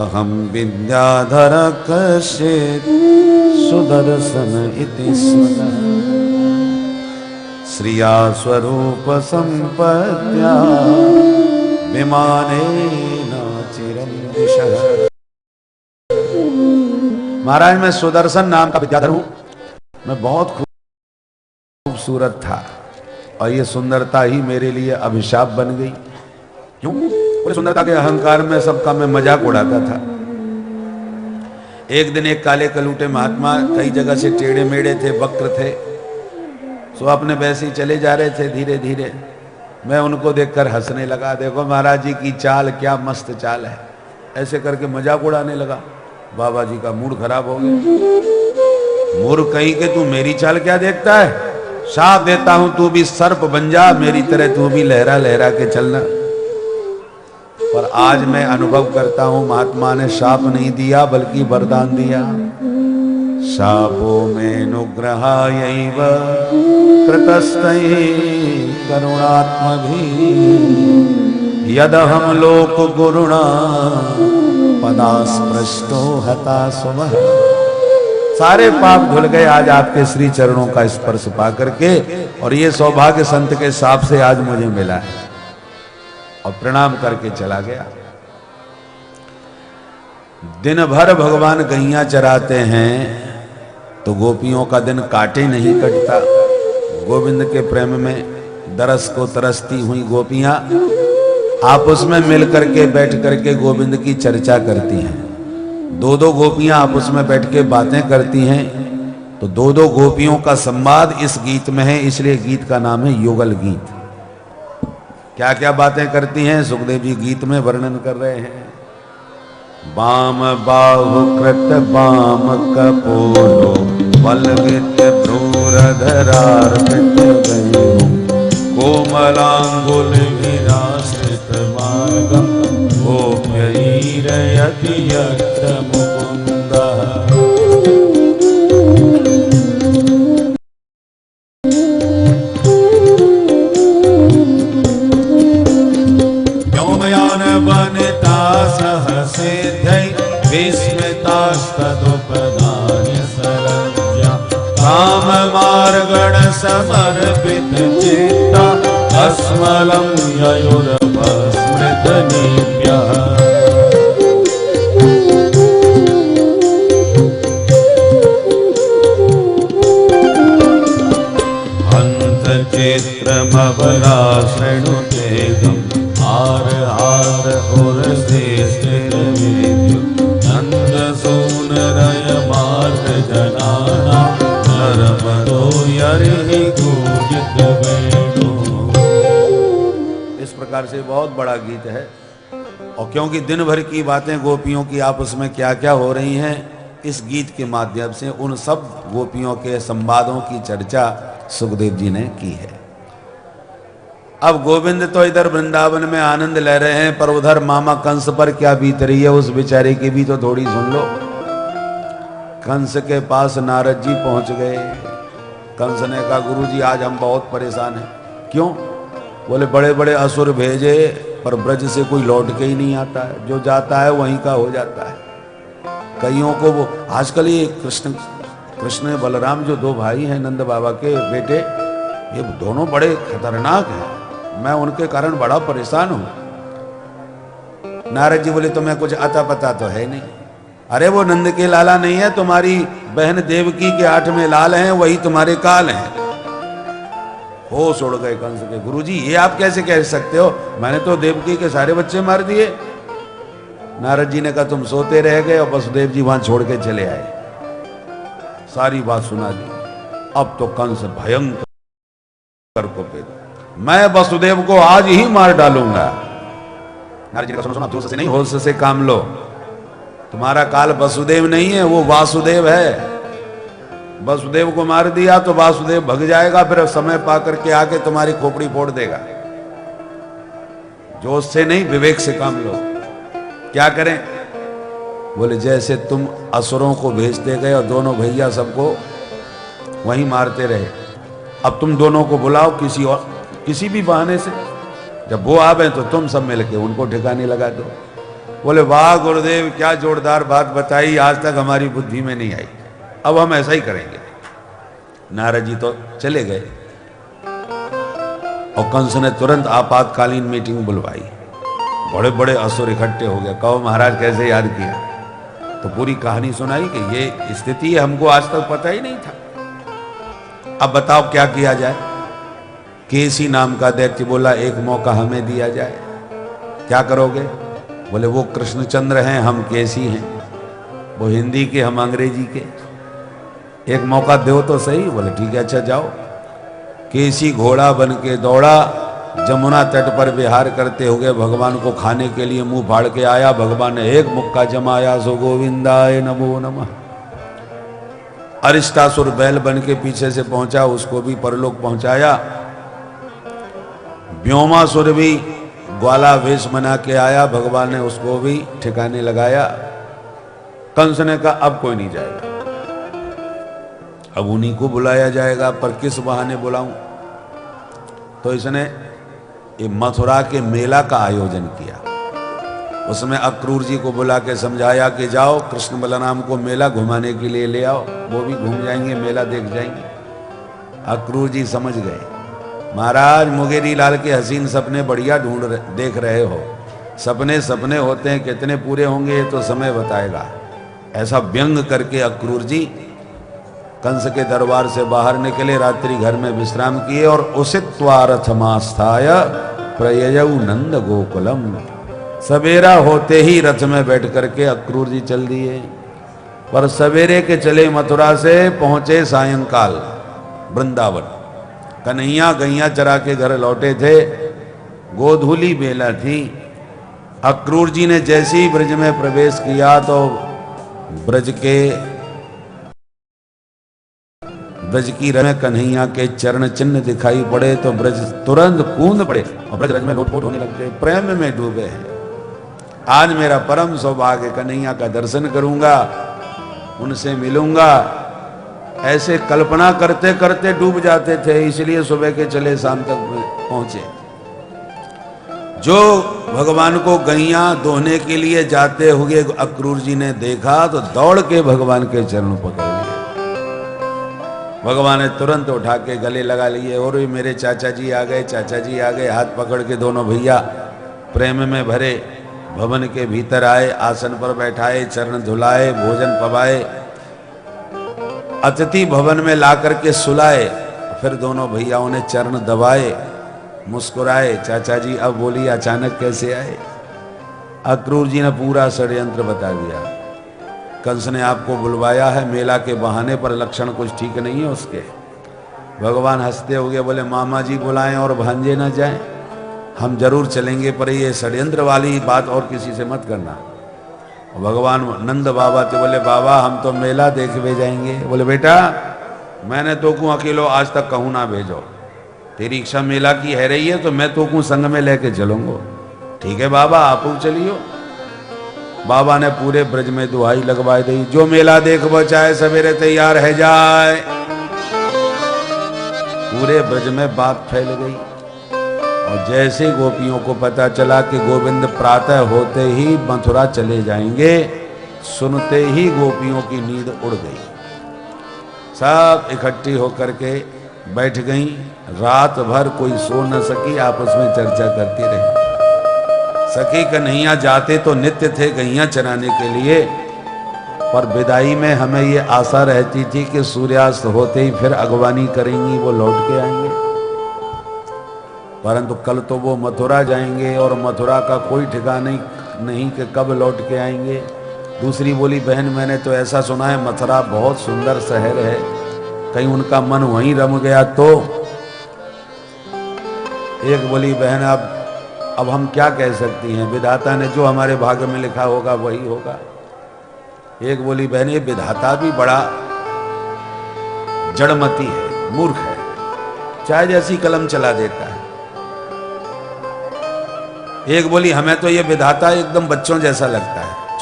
अहम विद्याधर कश्चित् सुदर्शन इति स्मरः श्रिया स्वरूप संपत्त्या विमानेन चिरं दिशः। महाराज मैं सुदर्शन नाम का विद्याधर हूं। मैं बहुत खूबसूरत था और ये सुंदरता ही मेरे लिए अभिशाप बन गई। क्यों? पूरी सुंदरता के अहंकार में सबका मैं मजाक उड़ाता था। एक दिन एक काले कलूटे महात्मा कई जगह से टेढ़े मेढ़े थे, वक्र थे, सो अपने वैसे ही चले जा रहे थे धीरे धीरे। मैं उनको देखकर हंसने लगा। देखो महाराज जी की चाल क्या मस्त चाल है, ऐसे करके मजाक उड़ाने लगा। बाबा जी का मूड खराब हो गया। मूर्ख कहीं के तू मेरी चाल क्या देखता है, शाप देता हूं तू भी सर्प बन जा, मेरी तरह तू भी लहरा लहरा के चलना। पर आज मैं अनुभव करता हूं महात्मा ने शाप नहीं दिया बल्कि वरदान दिया। शापो में नुग्रहायैव कृतस्तैः करुणात्मभिः यदहं लोक गुरुणा पदास्पृष्टो हताशुभः। सारे पाप धुल गए आज आपके श्री चरणों का स्पर्श पा करके, और ये सौभाग्य संत के शाप से आज मुझे मिला है। और प्रणाम करके चला गया। दिन भर भगवान गैया चराते हैं तो गोपियों का दिन काटे नहीं कटता। गोविंद के प्रेम में दरस को तरसती हुई गोपियां आपस में मिल करके बैठ करके गोविंद की चर्चा करती हैं। दो दो गोपियां आपस में बैठ के बातें करती हैं, तो दो दो गोपियों का संवाद इस गीत में है, इसलिए गीत का नाम है युगल गीत। क्या क्या बातें करती हैं सुखदेव जी गीत में वर्णन कर रहे हैं। बाम बाहु कृत बाम कपोलो वल्गित भ्रूरधरार्पित गयो कोमलांगुल विराश्रित मार्गम गोप्यैरयति यत्र मुकुन्दः। विस्मृतास्तदुपदान्य सरज्ञा काम मार्गण समर्पित चित्ता अस्मलं ययुरपस्मृतनीभ्यः। हन्त चित्रमवराशृणुतेगम् हार हार उर्से इस प्रकार से बहुत बड़ा गीत है। और क्योंकि दिन भर की बातें गोपियों की आपस में क्या क्या हो रही हैं, इस गीत के माध्यम से उन सब गोपियों के संवादों की चर्चा सुखदेव जी ने की है। अब गोविंद तो इधर वृंदावन में आनंद ले रहे हैं, पर उधर मामा कंस पर क्या बीत रही है उस बेचारे की भी तो थोड़ी सुन लो। कंस के पास नारद जी पहुंच गए। कंस ने कहा गुरुजी आज हम बहुत परेशान हैं। क्यों? बोले बड़े बड़े असुर भेजे पर ब्रज से कोई लौट के ही नहीं आता है, जो जाता है वहीं का हो जाता है। कईयों को वो आजकल ये कृष्ण बलराम जो दो भाई हैं नंद बाबा के बेटे, ये दोनों बड़े खतरनाक हैं। मैं उनके कारण बड़ा परेशान हूं। नारद जी बोले तुम्हें कुछ आता पता तो है नहीं। अरे वो नंद के लाला नहीं है, तुम्हारी बहन देवकी के 8वें लाल हैं, वही तुम्हारे काल हैं। होश उड़ गए कंस के। गुरुजी ये आप कैसे कह सकते हो, मैंने तो देवकी के सारे बच्चे मार दिए। नारद जी ने कहा तुम सोते रह गए और वसुदेव जी वहां छोड़ के चले आए। सारी बात सुना दी। अब तो कंस भयंकर कुपित, मैं वसुदेव को आज ही मार डालूंगा। नारद जी ने कहा सुनो जोश से नहीं होश से काम लो। तुम्हारा काल वसुदेव नहीं है, वो वासुदेव है। वसुदेव को मार दिया तो वासुदेव भग जाएगा, फिर समय पा करके आके तुम्हारी खोपड़ी फोड़ देगा। जोश से नहीं विवेक से काम लो। क्या करें? बोले जैसे तुम असुरों को भेजते गए और दोनों भैया सबको वहीं मारते रहे, अब तुम दोनों को बुलाओ किसी भी बहाने से, जब वो आवे तो तुम सब मिलके उनको ठिकाने लगा दो। बोले वाह गुरुदेव, क्या जोरदार बात बताई, आज तक हमारी बुद्धि में नहीं आई, अब हम ऐसा ही करेंगे। नारद जी तो चले गए और कंस ने तुरंत आपातकालीन मीटिंग बुलवाई। बड़े बड़े असुर इकट्ठे हो गए। कहो महाराज कैसे याद किया? तो पूरी कहानी सुनाई कि ये स्थिति हमको आज तक पता ही नहीं था, अब बताओ क्या किया जाए। केसी नाम का दैत्य बोला एक मौका हमें दिया जाए। क्या करोगे? बोले वो कृष्णचंद्र हैं, हम केसी हैं, वो हिंदी के, हम अंग्रेजी के, एक मौका दो तो सही। बोले ठीक है, अच्छा जाओ। केसी घोड़ा बन के दौड़ा, जमुना तट पर विहार करते हुए भगवान को खाने के लिए मुंह फाड़ के आया। भगवान ने एक मुक्का जमाया, सो गोविंदाय नमो नमः। अरिष्टासुर बैल बन के पीछे से पहुंचा, उसको भी परलोक पहुंचाया। व्योमासुर भी ग्वाला वेश बना के आया, भगवान ने उसको भी ठिकाने लगाया। कंस ने कहा अब कोई नहीं जाएगा, अब उन्हीं को बुलाया जाएगा, पर किस बहाने बुलाऊं? तो इसने ये मथुरा के मेला का आयोजन किया। उसमें अक्रूर जी को बुला के समझाया कि जाओ कृष्ण बलराम को मेला घुमाने के लिए ले आओ, वो भी घूम जाएंगे, मेला देख जाएंगे। अक्रूर जी समझ गए, महाराज मुंगेरी लाल के हसीन सपने बढ़िया देख रहे हो, सपने सपने होते हैं, कितने पूरे होंगे ये तो समय बताएगा। ऐसा व्यंग करके अक्रूर जी कंस के दरबार से बाहर निकले, रात्रि घर में विश्राम किए और उसित्वा रथमास्थाय प्रययौ नंद गोकुलम। सवेरा होते ही रथ में बैठ करके अक्रूर जी चल दिए। पर सवेरे के चले मथुरा से पहुंचे सायंकाल वृंदावन। कन्हैया गैया चरा के घर लौटे थे, गोधूली बेला थी। अक्रूर जी ने जैसे ही ब्रज में प्रवेश किया तो ब्रज की रथ में कन्हैया के चरण चिन्ह दिखाई पड़े तो ब्रज तुरंत कूद पड़े और ब्रज रज में लोटपोट होने लग गए, प्रेम में डूबे हैं। आज मेरा परम सौभाग्य, कन्हैया का दर्शन करूंगा, उनसे मिलूंगा, ऐसे कल्पना करते करते डूब जाते थे। इसलिए सुबह के चले शाम तक पहुंचे। जो भगवान को गैया दोहने के लिए जाते हुए अक्रूर जी ने देखा तो दौड़ के भगवान के चरण पकड़ लिए। भगवान ने तुरंत उठा के गले लगा लिए, और भी मेरे चाचा जी आ गए, चाचा जी आ गए। हाथ पकड़ के दोनों भैया प्रेम में भरे भवन के भीतर आए, आसन पर बैठाए, चरण धुलाए, भोजन पवाए, अतिथि भवन में ला करके सुलाए। फिर दोनों भैयाओं ने चरण दबाए, मुस्कुराए। चाचा जी अब बोलिए अचानक कैसे आए? अक्रूर जी ने पूरा षड्यंत्र बता दिया। कंस ने आपको बुलवाया है मेला के बहाने, पर लक्षण कुछ ठीक नहीं है उसके। भगवान हंसते हुए बोले मामा जी बुलाएं और भांजे ना जाएं, हम जरूर चलेंगे, पर ये षड्यंत्र वाली बात और किसी से मत करना। भगवान नंद बाबा तो बोले बाबा हम तो मेला देखने जाएंगे। बोले बेटा मैंने तो को अकेलो आज तक कहूँ ना भेजो, तेरी इच्छा मेला की है रही है तो मैं तो को संग में लेके चलूंगा। ठीक है बाबा आप चलियो। बाबा ने पूरे ब्रज में दुहाई लगवाई दी, जो मेला देख बचाए सवेरे तैयार है जाए। पूरे ब्रज में बात फैल गई और जैसे गोपियों को पता चला कि गोविंद प्रातः होते ही मथुरा चले जाएंगे, सुनते ही गोपियों की नींद उड़ गई। सब इकट्ठी होकर के बैठ गईं। रात भर कोई सो न सकी, आपस में चर्चा करती रही। सखी कन्हैया जाते तो नित्य थे गैया चराने के लिए, पर विदाई में हमें ये आशा रहती थी कि सूर्यास्त होते ही फिर अगवानी करेंगी, वो लौट के आएंगे। परंतु कल तो वो मथुरा जाएंगे और मथुरा का कोई ठिकाना नहीं कि कब लौट के आएंगे। दूसरी बोली बहन मैंने तो ऐसा सुना है मथुरा बहुत सुंदर शहर है, कहीं उनका मन वहीं रम गया तो। एक बोली बहन अब हम क्या कह सकती हैं, विधाता ने जो हमारे भाग्य में लिखा होगा वही होगा। एक बोली बहन ये विधाता भी बड़ा जड़मती है, मूर्ख है, चाहे जैसी कलम चला देता है। एक बोली हमें तो ये विधाता एकदम बच्चों जैसा लगता है।